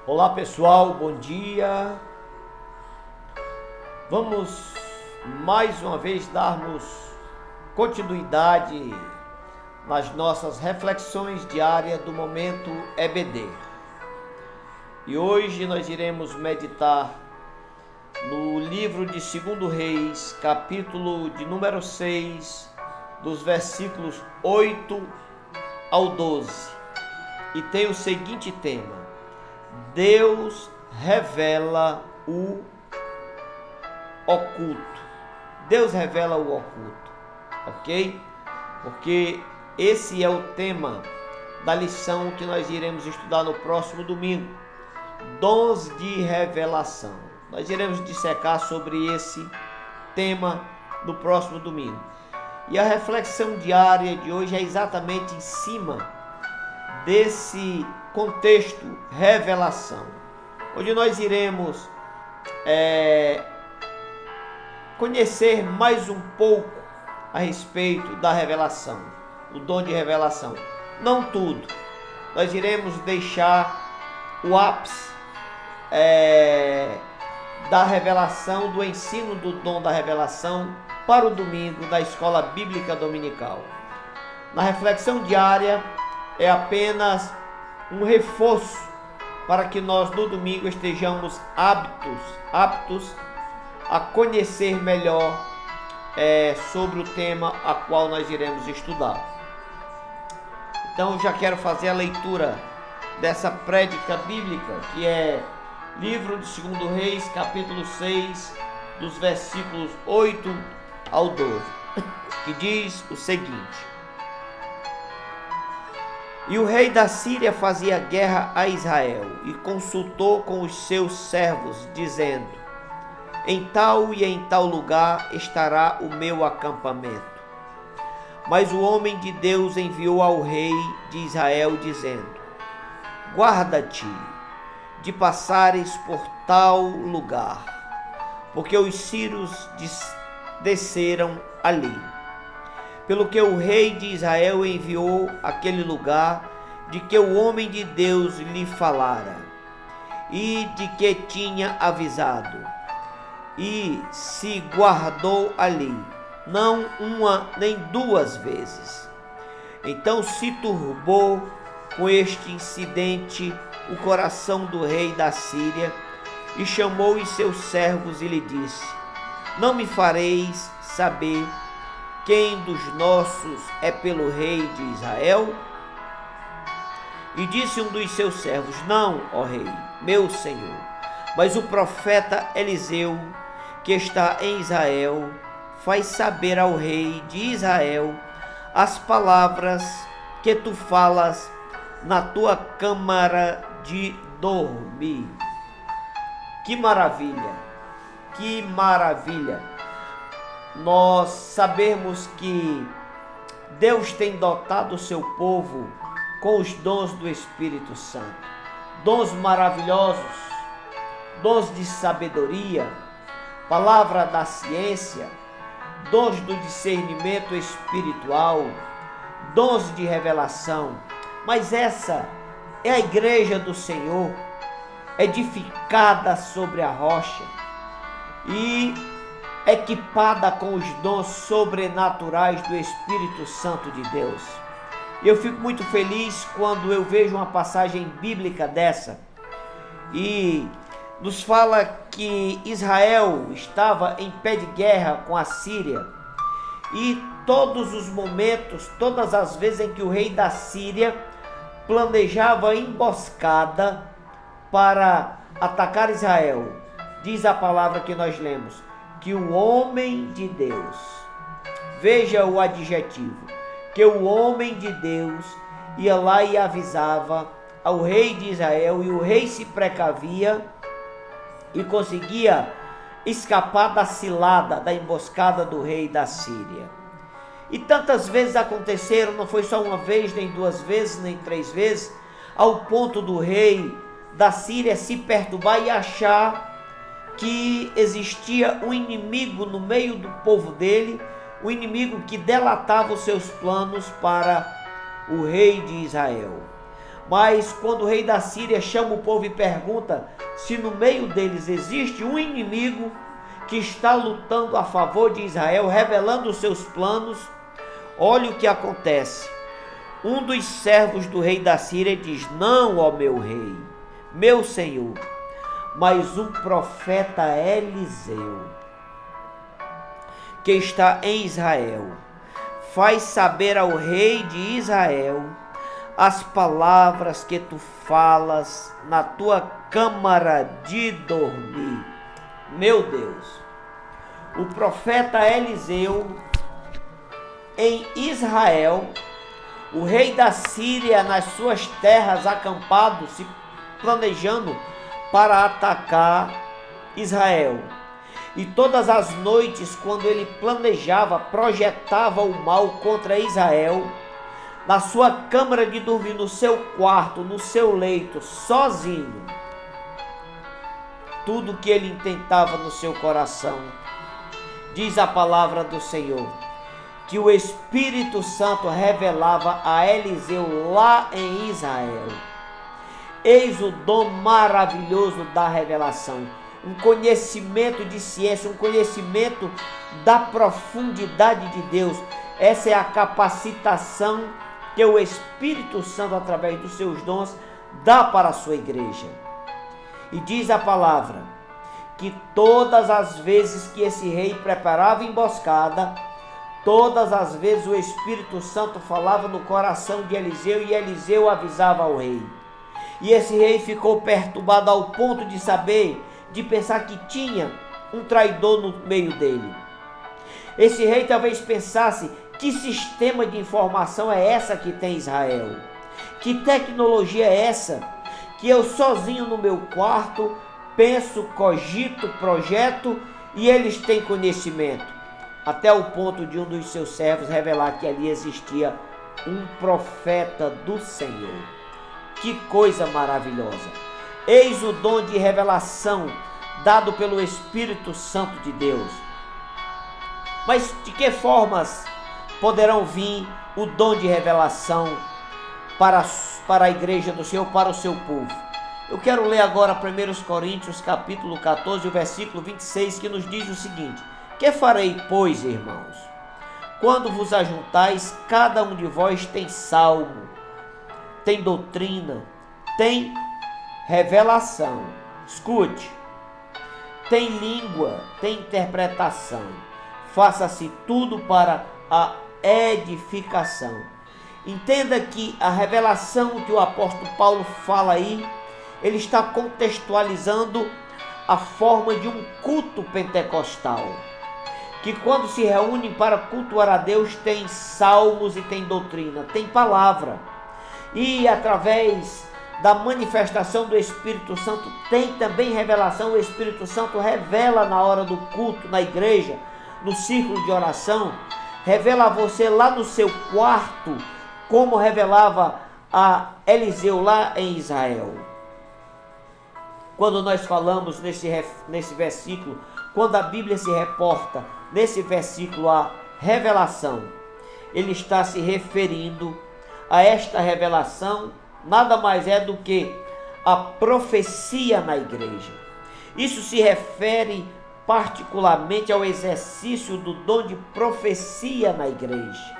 Olá pessoal, bom dia. Vamos mais uma vez darmos continuidade nas nossas reflexões diárias do Momento EBD. E hoje nós iremos meditar no livro de 2 Reis, capítulo de número 6, dos versículos 8 ao 12. E tem o seguinte tema: Deus revela o oculto. Deus revela o oculto, ok? Porque esse é o tema da lição que nós iremos estudar no próximo domingo. Dons de revelação. Nós iremos dissecar sobre esse tema no próximo domingo. E a reflexão diária de hoje é exatamente em cima desse contexto revelação, onde nós iremos conhecer mais um pouco a respeito da revelação, o dom de revelação. Não tudo, nós iremos deixar o ápice da revelação, do ensino do dom da revelação para o domingo da escola bíblica dominical. Na reflexão diária é apenas um reforço para que nós no domingo estejamos aptos a conhecer melhor sobre o tema a qual nós iremos estudar. Então eu já quero fazer a leitura dessa prédica bíblica, que é livro de 2 Reis, capítulo 6, dos versículos 8 ao 12, que diz o seguinte: E o rei da Síria fazia guerra a Israel e consultou com os seus servos, dizendo: Em tal e em tal lugar estará o meu acampamento. Mas o homem de Deus enviou ao rei de Israel, dizendo: Guarda-te de passares por tal lugar, porque os sírios desceram ali. Pelo que o rei de Israel enviou àquele lugar de que o homem de Deus lhe falara e de que tinha avisado, e se guardou ali, não uma nem duas vezes. Então se turbou com este incidente o coração do rei da Síria, e chamou os seus servos e lhe disse: Não me fareis saber quem dos nossos é pelo rei de Israel? E disse um dos seus servos: Não, ó rei, meu senhor, mas o profeta Eliseu, que está em Israel, faz saber ao rei de Israel as palavras que tu falas na tua câmara de dormir. Que maravilha! Que maravilha! Nós sabemos que Deus tem dotado o seu povo com os dons do Espírito Santo, dons maravilhosos, dons de sabedoria, palavra da ciência, dons do discernimento espiritual, dons de revelação. Mas essa é a igreja do Senhor, edificada sobre a rocha e equipada com os dons sobrenaturais do Espírito Santo de Deus. E eu fico muito feliz quando eu vejo uma passagem bíblica dessa, e nos fala que Israel estava em pé de guerra com a Síria, e todos os momentos, todas as vezes em que o rei da Síria planejava emboscada para atacar Israel, diz a palavra que nós lemos, que o homem de Deus, veja o adjetivo, que o homem de Deus ia lá e avisava ao rei de Israel, e o rei se precavia e conseguia escapar da cilada, da emboscada do rei da Síria. E tantas vezes aconteceram, não foi só uma vez, nem duas vezes, nem três vezes, ao ponto do rei da Síria se perturbar e achar que existia um inimigo no meio do povo dele, um inimigo que delatava os seus planos para o rei de Israel. Mas quando o rei da Síria chama o povo e pergunta se no meio deles existe um inimigo que está lutando a favor de Israel, revelando os seus planos, olha o que acontece. Um dos servos do rei da Síria diz: não, ó meu rei, meu senhor, mas o profeta Eliseu, que está em Israel, faz saber ao rei de Israel as palavras que tu falas na tua câmara de dormir. Meu Deus, o profeta Eliseu em Israel, o rei da Síria nas suas terras acampado, se planejando para atacar Israel. E todas as noites, quando ele planejava, projetava o mal contra Israel, na sua câmara de dormir, no seu quarto, no seu leito, sozinho, tudo que ele intentava no seu coração, diz a palavra do Senhor, que o Espírito Santo revelava a Eliseu lá em Israel. Eis o dom maravilhoso da revelação, um conhecimento de ciência, um conhecimento da profundidade de Deus. Essa é a capacitação que o Espírito Santo, através dos seus dons, dá para a sua igreja. E diz a palavra que todas as vezes que esse rei preparava emboscada, todas as vezes o Espírito Santo falava no coração de Eliseu e Eliseu avisava ao rei. E esse rei ficou perturbado ao ponto de saber, de pensar que tinha um traidor no meio dele. Esse rei talvez pensasse: que sistema de informação é essa que tem Israel? Que tecnologia é essa que eu sozinho no meu quarto penso, cogito, projeto e eles têm conhecimento? Até o ponto de um dos seus servos revelar que ali existia um profeta do Senhor. Que coisa maravilhosa! Eis o dom de revelação dado pelo Espírito Santo de Deus. Mas de que formas poderão vir o dom de revelação para a igreja do Senhor, para o seu povo? Eu quero ler agora 1 Coríntios capítulo 14, o versículo 26, que nos diz o seguinte: que farei, pois, irmãos? Quando vos ajuntais, cada um de vós tem salmo, tem doutrina, tem revelação. Escute, tem língua, tem interpretação. Faça-se tudo para a edificação. Entenda que a revelação que o apóstolo Paulo fala aí, ele está contextualizando a forma de um culto pentecostal, que quando se reúnem para cultuar a Deus, tem salmos e tem doutrina, tem palavra, e através da manifestação do Espírito Santo tem também revelação. O Espírito Santo revela na hora do culto, na igreja, no círculo de oração, revela a você lá no seu quarto, como revelava a Eliseu lá em Israel. Quando nós falamos nesse versículo, quando a Bíblia se reporta nesse versículo a revelação, ele está se referindo a esta revelação, nada mais é do que a profecia na igreja. Isso se refere particularmente ao exercício do dom de profecia na igreja.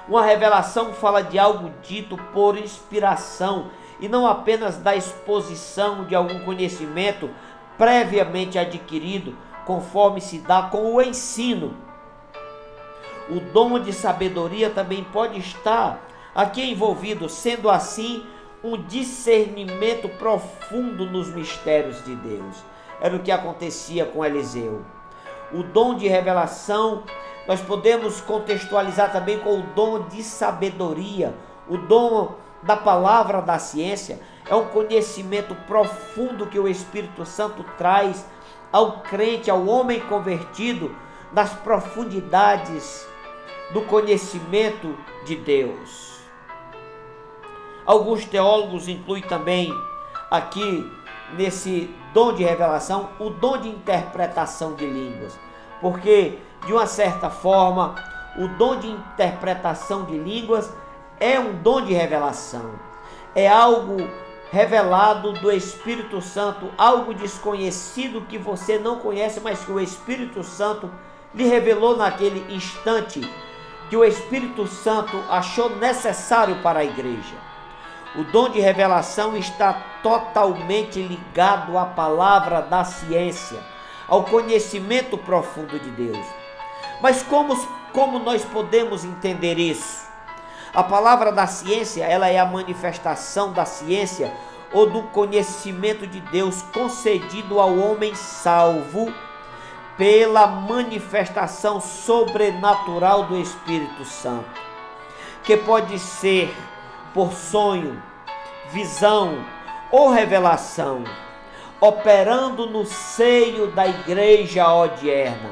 Uma revelação fala de algo dito por inspiração e não apenas da exposição de algum conhecimento previamente adquirido, conforme se dá com o ensino. O dom de sabedoria também pode estar aqui envolvido, sendo assim um discernimento profundo nos mistérios de Deus. Era o que acontecia com Eliseu. O dom de revelação nós podemos contextualizar também com o dom de sabedoria. O dom da palavra da ciência é um conhecimento profundo que o Espírito Santo traz ao crente, ao homem convertido, nas profundidades do conhecimento de Deus. Alguns teólogos incluem também aqui nesse dom de revelação o dom de interpretação de línguas, porque de uma certa forma o dom de interpretação de línguas é um dom de revelação, é algo revelado do Espírito Santo, algo desconhecido que você não conhece, mas que o Espírito Santo lhe revelou naquele instante, que o Espírito Santo achou necessário para a igreja. O dom de revelação está totalmente ligado à palavra da ciência, ao conhecimento profundo de Deus. Mas como nós podemos entender isso? A palavra da ciência, ela é a manifestação da ciência ou do conhecimento de Deus concedido ao homem salvo pela manifestação sobrenatural do Espírito Santo, que pode ser por sonho, visão ou revelação, operando no seio da igreja odierna.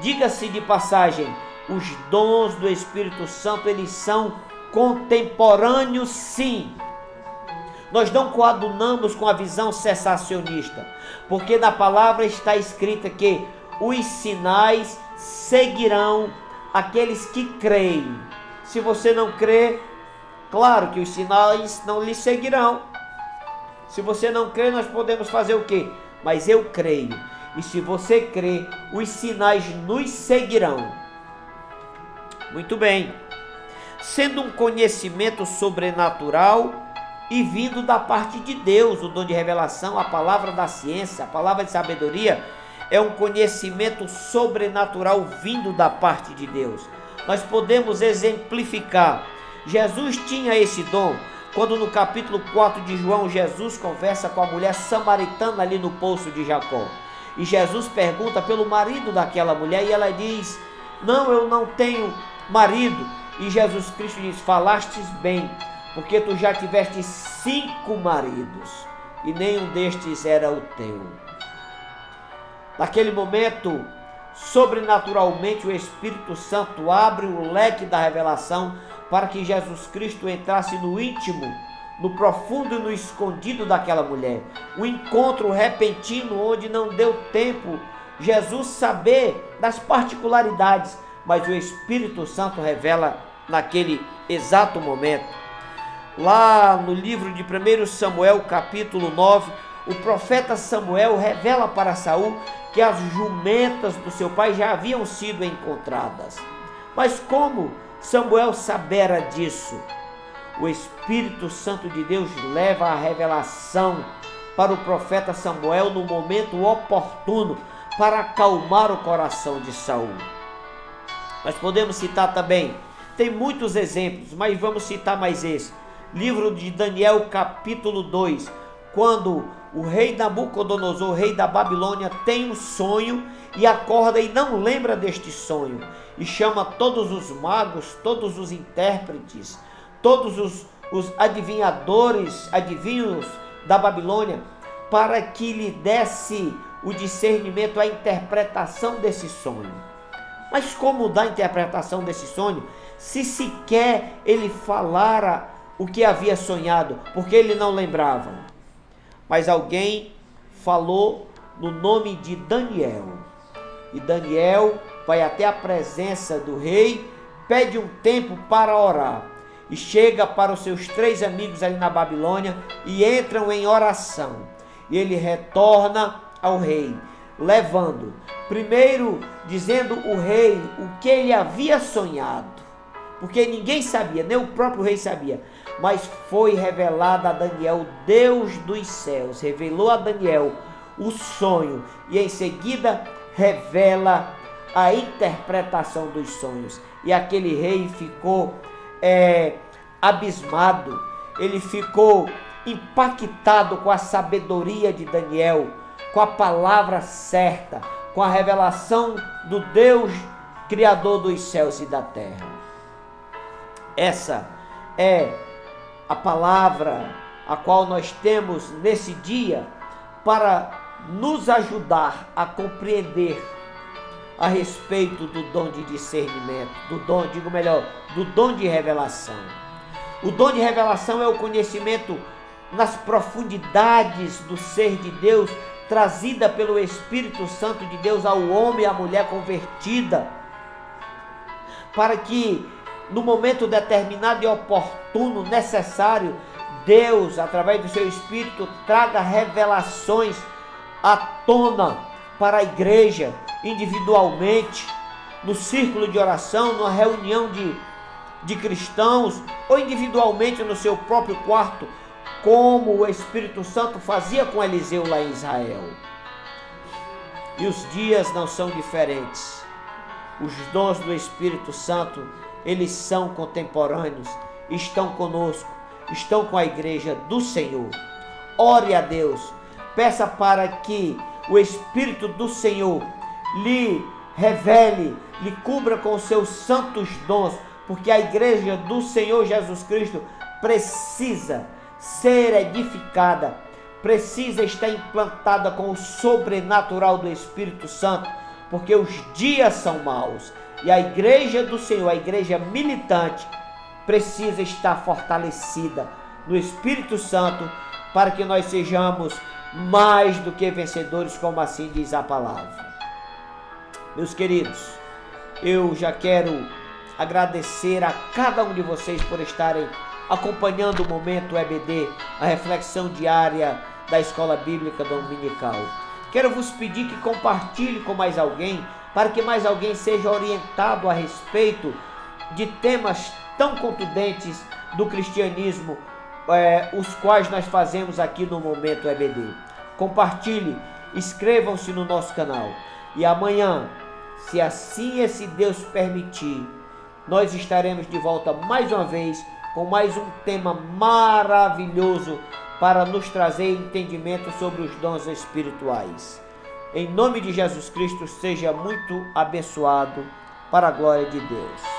Diga-se de passagem, os dons do Espírito Santo, eles são contemporâneos, sim. Nós não coadunamos com a visão cessacionista, porque na palavra está escrita que os sinais seguirão aqueles que creem. Se você não crê, claro que os sinais não lhe seguirão. Se você não crê, nós podemos fazer o quê? Mas eu creio. E se você crê, os sinais nos seguirão. Muito bem. Sendo um conhecimento sobrenatural e vindo da parte de Deus, o dom de revelação, a palavra da ciência, a palavra de sabedoria, é um conhecimento sobrenatural vindo da parte de Deus. Nós podemos exemplificar. Jesus tinha esse dom quando no capítulo 4 de João, Jesus conversa com a mulher samaritana ali no poço de Jacó. E Jesus pergunta pelo marido daquela mulher e ela diz: não, eu não tenho marido. E Jesus Cristo diz: falastes bem, porque tu já tiveste 5 maridos e nenhum destes era o teu. Naquele momento, sobrenaturalmente, o Espírito Santo abre o leque da revelação para que Jesus Cristo entrasse no íntimo, no profundo e no escondido daquela mulher. Um encontro repentino onde não deu tempo Jesus saber das particularidades, mas o Espírito Santo revela naquele exato momento. Lá no livro de 1 Samuel, capítulo 9, o profeta Samuel revela para Saul que as jumentas do seu pai já haviam sido encontradas. Mas como Samuel sabera disso? O Espírito Santo de Deus leva a revelação para o profeta Samuel no momento oportuno para acalmar o coração de Saul. Nós podemos citar também, tem muitos exemplos, mas vamos citar mais esse. Livro de Daniel, capítulo 2, quando o rei Nabucodonosor, rei da Babilônia, tem um sonho e acorda e não lembra deste sonho. E chama todos os magos, todos os intérpretes, todos os adivinhos da Babilônia, para que lhe desse o discernimento, a interpretação desse sonho. Mas como dar a interpretação desse sonho, se sequer ele falara o que havia sonhado, porque ele não lembrava? Mas alguém falou no nome de Daniel. E Daniel vai até a presença do rei, pede um tempo para orar. E chega para os seus 3 amigos ali na Babilônia e entram em oração. E ele retorna ao rei, levando, primeiro dizendo o rei o que ele havia sonhado. Porque ninguém sabia, nem o próprio rei sabia. Mas foi revelado a Daniel, Deus dos céus, revelou a Daniel o sonho e em seguida revela a interpretação dos sonhos. E aquele rei ficou abismado, ele ficou impactado com a sabedoria de Daniel, com a palavra certa, com a revelação do Deus Criador dos céus e da terra. Essa é a palavra a qual nós temos nesse dia para nos ajudar a compreender a respeito do dom de discernimento, do dom de revelação. O dom de revelação é o conhecimento nas profundidades do ser de Deus, trazida pelo Espírito Santo de Deus ao homem e à mulher convertida, para que no momento determinado e oportuno, necessário, Deus, através do seu Espírito, traga revelações à tona para a igreja, individualmente, no círculo de oração, numa reunião de cristãos, ou individualmente no seu próprio quarto, como o Espírito Santo fazia com Eliseu lá em Israel. E os dias não são diferentes. Os dons do Espírito Santo, eles são contemporâneos, estão conosco, estão com a igreja do Senhor. Ore a Deus, peça para que o Espírito do Senhor lhe revele, lhe cubra com os seus santos dons, porque a igreja do Senhor Jesus Cristo precisa ser edificada, precisa estar implantada com o sobrenatural do Espírito Santo, porque os dias são maus e a igreja do Senhor, a igreja militante, precisa estar fortalecida no Espírito Santo para que nós sejamos mais do que vencedores, como assim diz a palavra. Meus queridos, eu já quero agradecer a cada um de vocês por estarem acompanhando o Momento EBD, a reflexão diária da Escola Bíblica Dominical. Quero vos pedir que compartilhe com mais alguém, para que mais alguém seja orientado a respeito de temas tão contundentes do cristianismo, os quais nós fazemos aqui no Momento EBD. Compartilhe, inscrevam-se no nosso canal. E amanhã, se assim esse Deus permitir, nós estaremos de volta mais uma vez com mais um tema maravilhoso para nos trazer entendimento sobre os dons espirituais. Em nome de Jesus Cristo, seja muito abençoado para a glória de Deus.